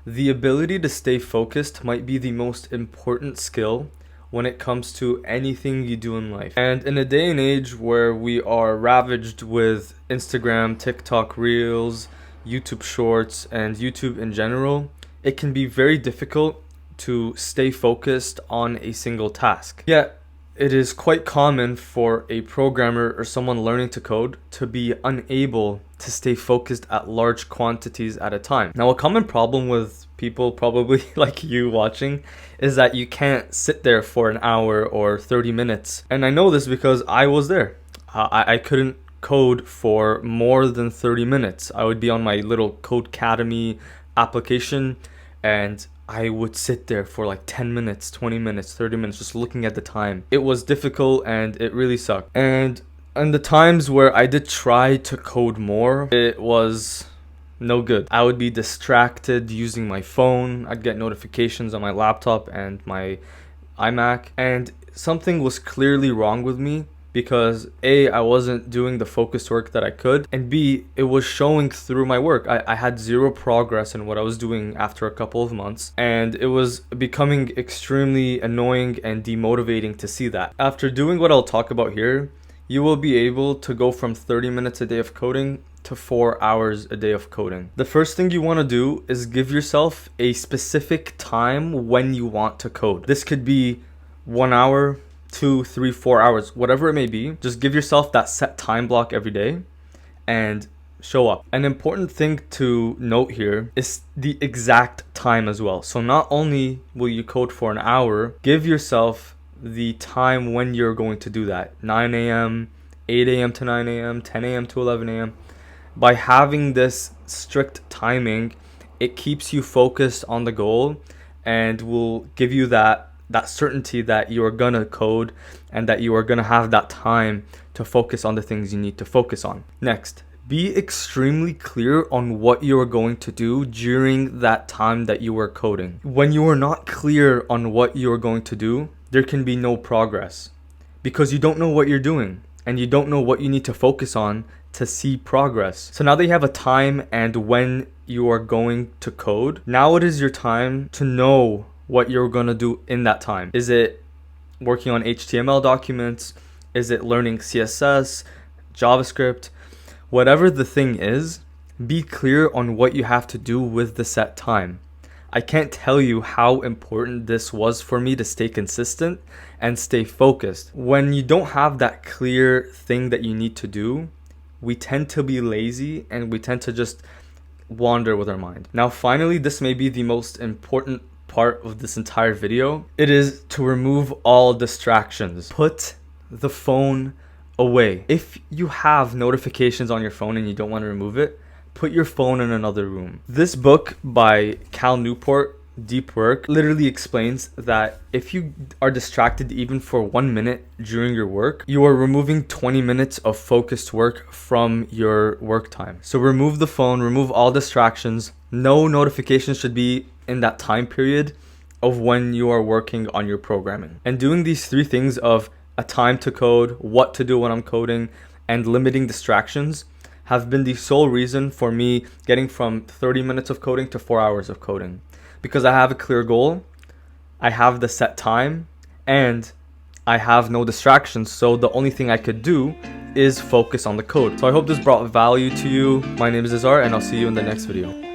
The ability to stay focused might be the most important skill when it comes to anything you do in life. And in a day and age where we are ravaged with Instagram, TikTok Reels, YouTube Shorts, and YouTube in general, it can be very difficult to stay focused on a single task. Yet, it is quite common for a programmer or someone learning to code to be unable to stay focused at large quantities at a time. Now, a common problem with people probably like you watching is that you can't sit there for an hour or 30 minutes. And I know this because I was there. I couldn't code for more than 30 minutes. I would be on my little Codecademy application and I would sit there for like 10 minutes, 20 minutes, 30 minutes, just looking at the time. It was difficult and it really sucked. And the times where I did try to code more, it was no good. I would be distracted using my phone. I'd get notifications on my laptop and my iMac. And something was clearly wrong with me because A, I wasn't doing the focused work that I could, and B, it was showing through my work. I had zero progress in what I was doing after a couple of months, and it was becoming extremely annoying and demotivating to see that. After doing what I'll talk about here, you will be able to go from 30 minutes a day of coding to 4 hours a day of coding. The first thing you want to do is give yourself a specific time when you want to code. This could be 1 hour, 2, 3, 4 hours, whatever it may be. Just give yourself that set time block every day and show up. An important thing to note here is the exact time as well. So not only will you code for an hour, give yourself the time when you're going to do that. 9 a.m., 8 a.m. to 9 a.m., 10 a.m. to 11 a.m. By having this strict timing, it keeps you focused on the goal and will give you that certainty that you are gonna code and that you are gonna have that time to focus on the things you need to focus on. Next, be extremely clear on what you are going to do during that time that you are coding. When you are not clear on what you are going to do, there can be no progress because you don't know what you're doing and you don't know what you need to focus on to see progress. So now that you have a time and when you are going to code, now it is your time to know what you're gonna do in that time. Is it working on HTML documents? Is it learning CSS, JavaScript? Whatever the thing is, be clear on what you have to do with the set time. I can't tell you how important this was for me to stay consistent and stay focused. When you don't have that clear thing that you need to do, we tend to be lazy and we tend to just wander with our mind. Now, finally, this may be the most important part of this entire video. It is to remove all distractions. Put the phone away. If you have notifications on your phone and you don't want to remove it, put your phone in another room. This book by Cal Newport, Deep Work, literally explains that if you are distracted even for 1 minute during your work, you are removing 20 minutes of focused work from your work time. So remove the phone, remove all distractions. No notifications should be in that time period of when you are working on your programming. And doing these three things of a time to code, what to do when I'm coding, and limiting distractions have been the sole reason for me getting from 30 minutes of coding to 4 hours of coding. Because I have a clear goal, I have the set time, and I have no distractions. So the only thing I could do is focus on the code. So I hope this brought value to you. My name is Azar, and I'll see you in the next video.